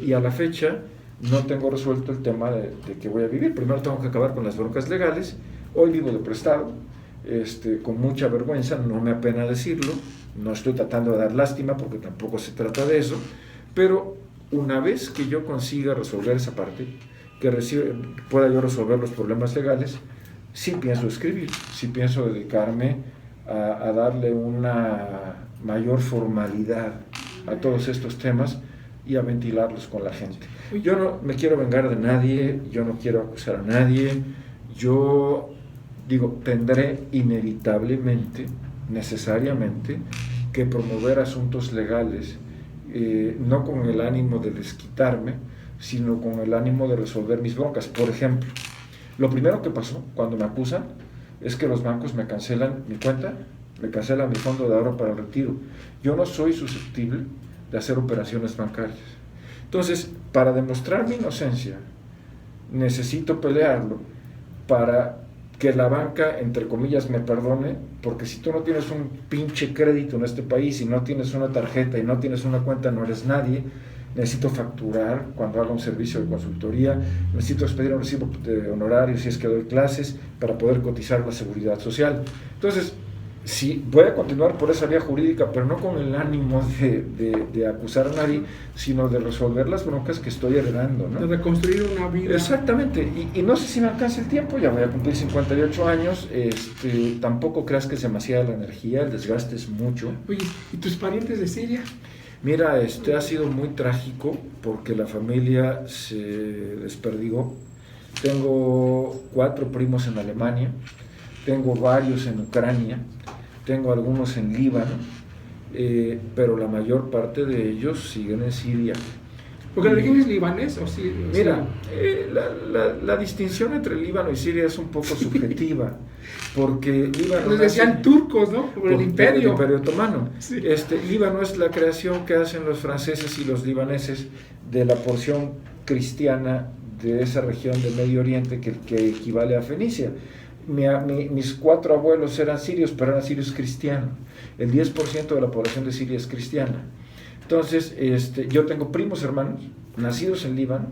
Y a la fecha no tengo resuelto el tema de que voy a vivir. Primero tengo que acabar con las broncas legales. Hoy vivo de prestado, con mucha vergüenza, no me apena decirlo. No estoy tratando de dar lástima porque tampoco se trata de eso, pero una vez que yo consiga resolver esa parte, que pueda yo resolver los problemas legales, sí pienso escribir, sí pienso dedicarme a darle una mayor formalidad a todos estos temas y a ventilarlos con la gente. Yo no me quiero vengar de nadie, yo no quiero acusar a nadie, yo digo, tendré inevitablemente, necesariamente, que promover asuntos legales, no con el ánimo de desquitarme, sino con el ánimo de resolver mis broncas. Por ejemplo, lo primero que pasó cuando me acusan es que los bancos me cancelan mi cuenta, me cancelan mi fondo de ahorro para el retiro. Yo no soy susceptible de hacer operaciones bancarias. Entonces, para demostrar mi inocencia, necesito pelearlo para que la banca, entre comillas, me perdone, porque si tú no tienes un pinche crédito en este país y no tienes una tarjeta y no tienes una cuenta, no eres nadie. necesito facturar cuando haga un servicio de consultoría, necesito expedir un recibo de honorarios si es que doy clases para poder cotizar la seguridad social. Entonces, sí, voy a continuar por esa vía jurídica, pero no con el ánimo de acusar a nadie, sino de resolver las broncas que estoy heredando, ¿no? De reconstruir una vida. Exactamente, y no sé si me alcanza el tiempo, ya voy a cumplir 58 años, tampoco creas que es demasiada la energía, el desgaste es mucho. Oye, ¿y tus parientes de Siria? Mira, ha sido muy trágico porque la familia se desperdigó. Tengo 4 primos en Alemania, tengo varios en Ucrania, tengo algunos en Líbano, pero la mayor parte de ellos siguen en Siria. ¿Porque el origen es libanés o sí? Mira, la distinción entre Líbano y Siria es un poco subjetiva, porque Líbano... Les decían turcos, ¿no? Por el imperio. El imperio otomano. Sí. Líbano es la creación que hacen los franceses y los libaneses de la porción cristiana de esa región del Medio Oriente que equivale a Fenicia. Mis 4 abuelos eran sirios, pero eran sirios cristianos. El 10% de la población de Siria es cristiana. Entonces, yo tengo primos hermanos, nacidos en Líbano,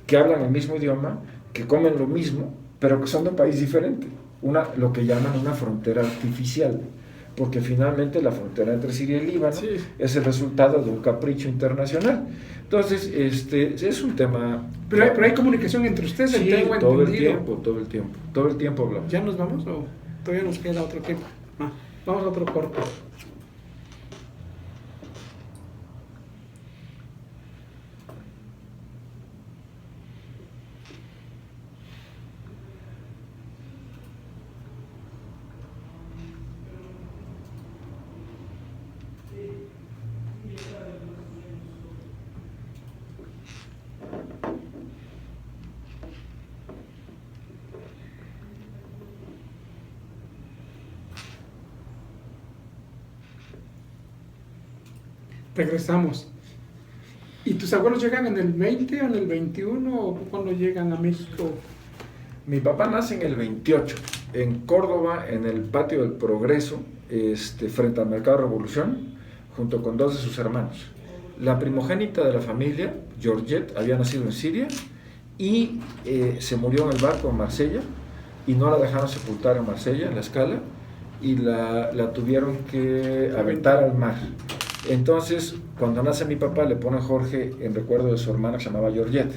que hablan el mismo idioma, que comen lo mismo, pero que son de un país diferente. Lo que llaman una frontera artificial, porque finalmente la frontera entre Siria y Líbano es el resultado de un capricho internacional. Entonces, es un tema... Pero hay comunicación entre ustedes, sí, tengo todo entendido. Todo el tiempo hablamos. ¿Ya nos vamos o todavía nos queda otro tiempo? Vamos a otro corte. Regresamos. ¿Y tus abuelos llegan en el 20 o en el 21 o cuando llegan a México? Mi papá nace en el 28, en Córdoba, en el Patio del Progreso, frente al Mercado Revolución, junto con 2 de sus hermanos. La primogénita de la familia, Georgette, había nacido en Siria y se murió en el barco en Marsella y no la dejaron sepultar en Marsella, en la Scala, y la tuvieron que aventar al mar. Entonces, cuando nace mi papá, le ponen Jorge en recuerdo de su hermana que se llamaba Georgette.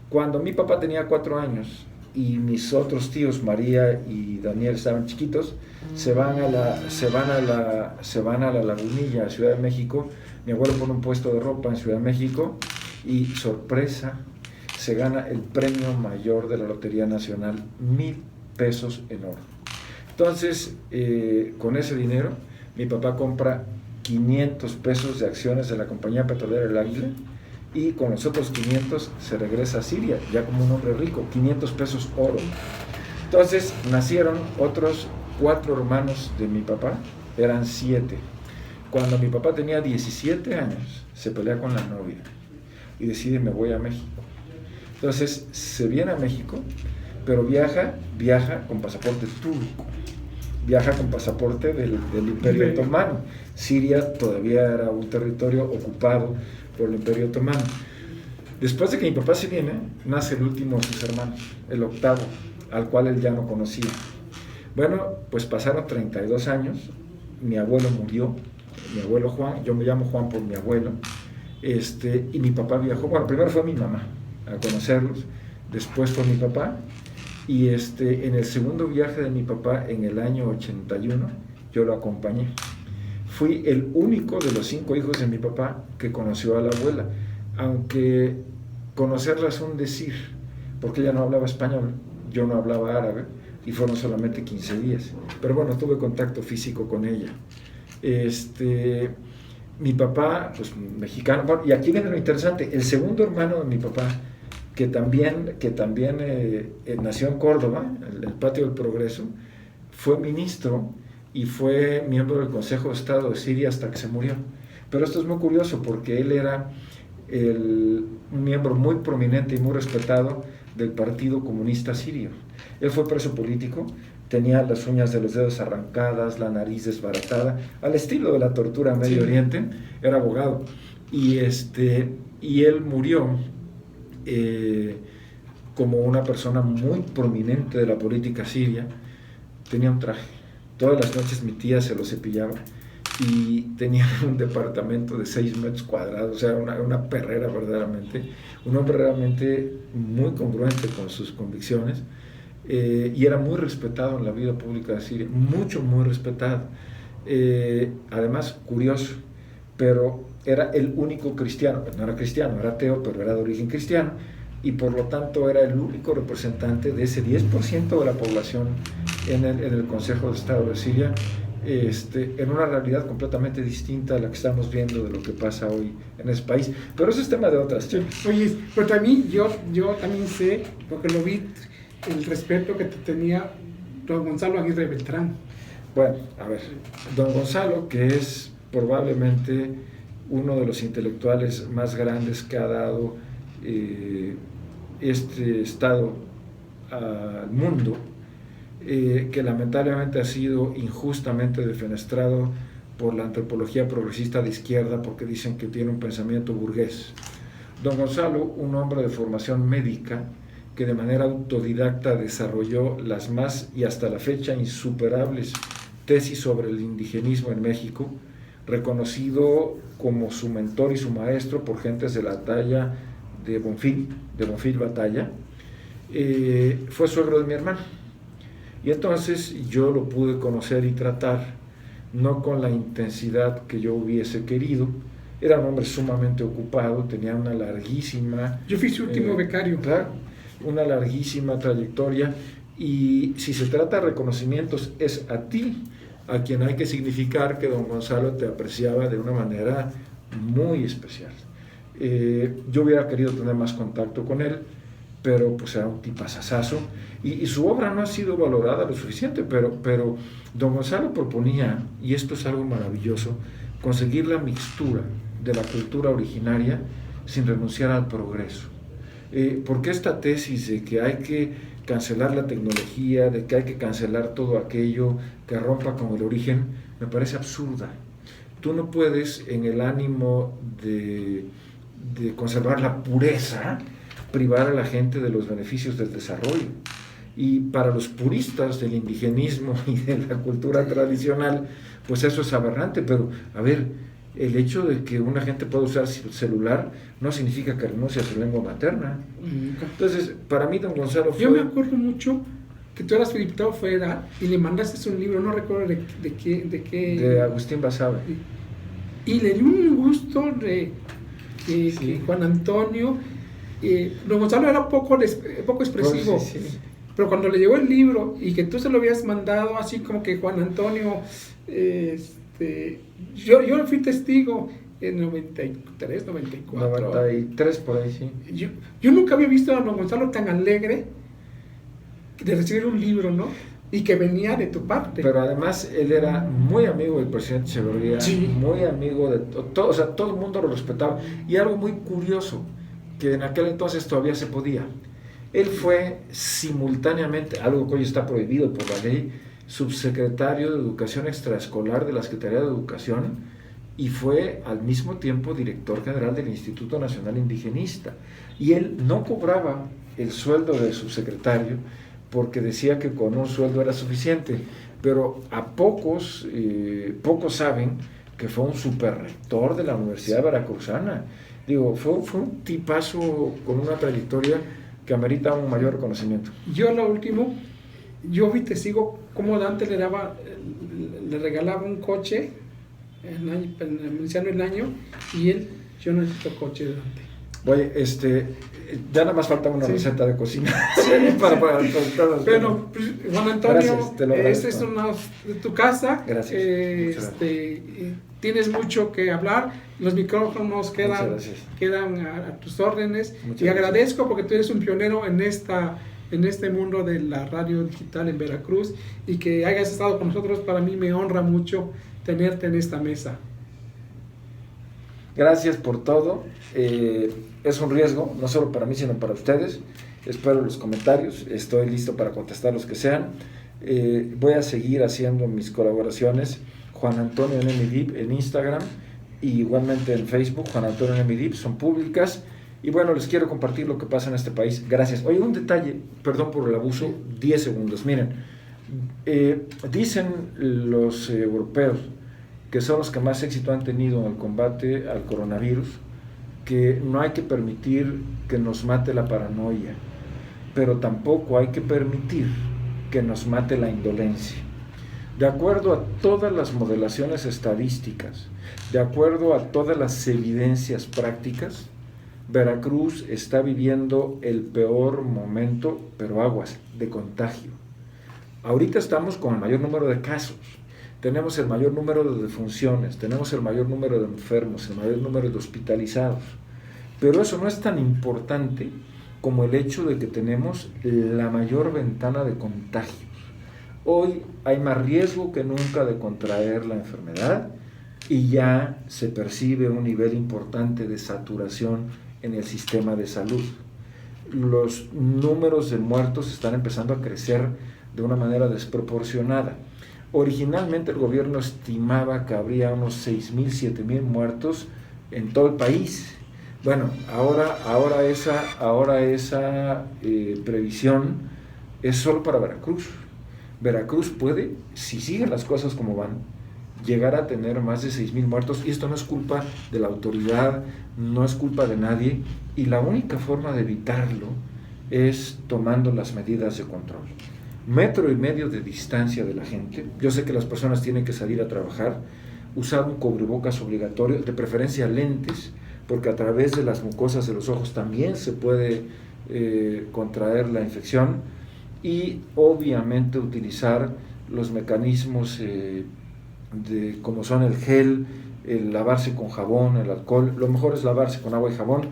Cuando mi papá tenía 4 años y mis otros tíos, María y Daniel, estaban chiquitos, se van a la Lagunilla, a Ciudad de México. Mi abuelo pone un puesto de ropa en Ciudad de México y, sorpresa, se gana el premio mayor de la Lotería Nacional, 1,000 pesos en oro. Entonces, con ese dinero, mi papá compra 500 pesos de acciones de la compañía petrolera El Águila y con los otros 500 se regresa a Siria, ya como un hombre rico, 500 pesos oro. Entonces nacieron otros 4 hermanos de mi papá, eran 7. Cuando mi papá tenía 17 años, se pelea con la novia y decide: me voy a México. Entonces se viene a México, pero viaja con pasaporte turco. Viaja con pasaporte del Imperio Otomano. Siria todavía era un territorio ocupado por el Imperio Otomano. Después de que mi papá se viene, nace el último de sus hermanos, el 8º, al cual él ya no conocía. Bueno, pues pasaron 32 años, mi abuelo murió, mi abuelo Juan, yo me llamo Juan por mi abuelo, y mi papá viajó. Bueno, primero fue mi mamá a conocerlos, después fue mi papá. Y en el segundo viaje de mi papá, en el año 81, yo lo acompañé. Fui el único de los 5 hijos de mi papá que conoció a la abuela, aunque conocerla es un decir, porque ella no hablaba español, yo no hablaba árabe, y fueron solamente 15 días. Pero bueno, tuve contacto físico con ella. Mi papá, pues mexicano, bueno, y aquí viene lo interesante, el segundo hermano de mi papá, que también nació en Córdoba, en el Patio del Progreso, fue ministro y fue miembro del Consejo de Estado de Siria hasta que se murió. Pero esto es muy curioso porque él era un miembro muy prominente y muy respetado del Partido Comunista Sirio. Él fue preso político, tenía las uñas de los dedos arrancadas, la nariz desbaratada, al estilo de la tortura en Medio Oriente, era abogado. y él murió como una persona muy prominente de la política siria. Tenía un traje, todas las noches mi tía se lo cepillaba y tenía un departamento de 6 metros cuadrados, o sea, una perrera verdaderamente, un hombre realmente muy congruente con sus convicciones, y era muy respetado en la vida pública de Siria, muy respetado. Además, curioso, pero era el único cristiano, no era cristiano, era ateo, pero era de origen cristiano, y por lo tanto era el único representante de ese 10% de la población en el Consejo de Estado de Siria, en una realidad completamente distinta a la que estamos viendo de lo que pasa hoy en ese país. Pero eso es tema de otras charlas. Oye, pero también yo también sé, porque lo vi, el respeto que tenía don Gonzalo Aguirre Beltrán. Bueno, a ver, don Gonzalo, que es probablemente uno de los intelectuales más grandes que ha dado este Estado al mundo, que lamentablemente ha sido injustamente defenestrado por la antropología progresista de izquierda porque dicen que tiene un pensamiento burgués. Don Gonzalo, un hombre de formación médica que de manera autodidacta desarrolló las más y hasta la fecha insuperables tesis sobre el indigenismo en México, reconocido como su mentor y su maestro por gentes de la talla de Bonfil Batalla, fue suegro de mi hermano. Y entonces yo lo pude conocer y tratar, no con la intensidad que yo hubiese querido. Era un hombre sumamente ocupado, tenía una larguísima... Yo fui su último becario. Claro, una larguísima trayectoria, y si se trata de reconocimientos, es a ti a quien hay que significar que don Gonzalo te apreciaba de una manera muy especial. Yo hubiera querido tener más contacto con él, pero pues era un tipazazazo, y su obra no ha sido valorada lo suficiente, pero don Gonzalo proponía, y esto es algo maravilloso, conseguir la mixtura de la cultura originaria sin renunciar al progreso. Porque esta tesis de que hay que cancelar la tecnología, de que hay que cancelar todo aquello que rompa con el origen, me parece absurda. Tú no puedes, en el ánimo de conservar la pureza, privar a la gente de los beneficios del desarrollo. Y para los puristas del indigenismo y de la cultura tradicional, pues eso es aberrante. Pero, a ver, el hecho de que una gente pueda usar celular no significa que renuncie a su lengua materna. Entonces, para mí, don Gonzalo fue... Yo me acuerdo mucho que tú eras diputado federal y le mandaste un libro, no recuerdo de qué... De Agustín Basabe. Y le dio un gusto de que Juan Antonio... don Gonzalo era poco expresivo, Sí. Pero cuando le llegó el libro y que tú se lo habías mandado así como que Juan Antonio, yo fui testigo en 93, 94. 93 por ahí, sí. Yo nunca había visto a don Gonzalo tan alegre de recibir un libro, ¿no? Y que venía de tu parte. Pero además él era muy amigo del presidente Echeverría, sí. Muy amigo de todo, o sea, todo el mundo lo respetaba. Y algo muy curioso, que en aquel entonces todavía se podía. Él fue simultáneamente, algo que hoy está prohibido por la ley, subsecretario de Educación Extraescolar de la Secretaría de Educación, y fue al mismo tiempo director general del Instituto Nacional Indigenista. Y él no cobraba el sueldo de subsecretario porque decía que con un sueldo era suficiente, pero a pocos saben que fue un superrector de la Universidad Veracruzana. Digo, fue un tipazo con una trayectoria que amerita un mayor reconocimiento. Yo lo último, yo vi testigo cómo Dante le regalaba un coche iniciando el año, y él, yo no necesito coche de Dante. Oye, ya nada más falta una receta de cocina. para Bueno, pues, Juan Antonio, gracias, esta es de tu casa. Gracias. Tienes mucho que hablar, los micrófonos quedan a tus órdenes. Muchas y agradezco porque tú eres un pionero en este mundo de la radio digital en Veracruz, y que hayas estado con nosotros. Para mí me honra mucho tenerte en esta mesa. Gracias por todo. Es un riesgo, no solo para mí, sino para ustedes. Espero los comentarios, estoy listo para contestar los que sean. Voy a seguir haciendo mis colaboraciones. Juan Antonio NMDIP en Instagram, y igualmente en Facebook, Juan Antonio Nemidip, son públicas. Y bueno, les quiero compartir lo que pasa en este país. Gracias. Oye, un detalle, perdón por el abuso, 10 segundos. Miren, dicen los europeos, que son los que más éxito han tenido en el combate al coronavirus, que no hay que permitir que nos mate la paranoia, pero tampoco hay que permitir que nos mate la indolencia. De acuerdo a todas las modelaciones estadísticas, de acuerdo a todas las evidencias prácticas, Veracruz está viviendo el peor momento, pero aguas, de contagio. Ahorita estamos con el mayor número de casos, tenemos el mayor número de defunciones, tenemos el mayor número de enfermos, el mayor número de hospitalizados, pero eso no es tan importante como el hecho de que tenemos la mayor ventana de contagios. Hoy hay más riesgo que nunca de contraer la enfermedad y ya se percibe un nivel importante de saturación en el sistema de salud. Los números de muertos están empezando a crecer de una manera desproporcionada. Originalmente el gobierno estimaba que habría unos 6,000, 7,000 muertos en todo el país. Bueno, ahora esa previsión es solo para Veracruz. Veracruz puede, si siguen las cosas como van, llegar a tener más de 6,000 muertos, y esto no es culpa de la autoridad, no es culpa de nadie, y la única forma de evitarlo es tomando las medidas de control. 1,5 metros de distancia de la gente. Yo sé que las personas tienen que salir a trabajar, usar un cubrebocas obligatorio, de preferencia lentes, porque a través de las mucosas de los ojos también se puede contraer la infección, y obviamente utilizar los mecanismos como son el gel, el lavarse con jabón, el alcohol. Lo mejor es lavarse con agua y jabón,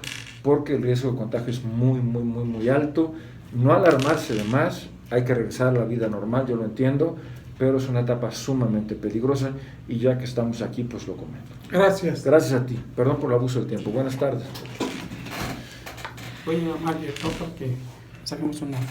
porque el riesgo de contagio es muy alto. No alarmarse de más, hay que regresar a la vida normal, yo lo entiendo, pero es una etapa sumamente peligrosa, y ya que estamos aquí, pues lo comento. Gracias. Gracias a ti, perdón por el abuso del tiempo. Buenas tardes. Voy a llamar al director para que saquemos una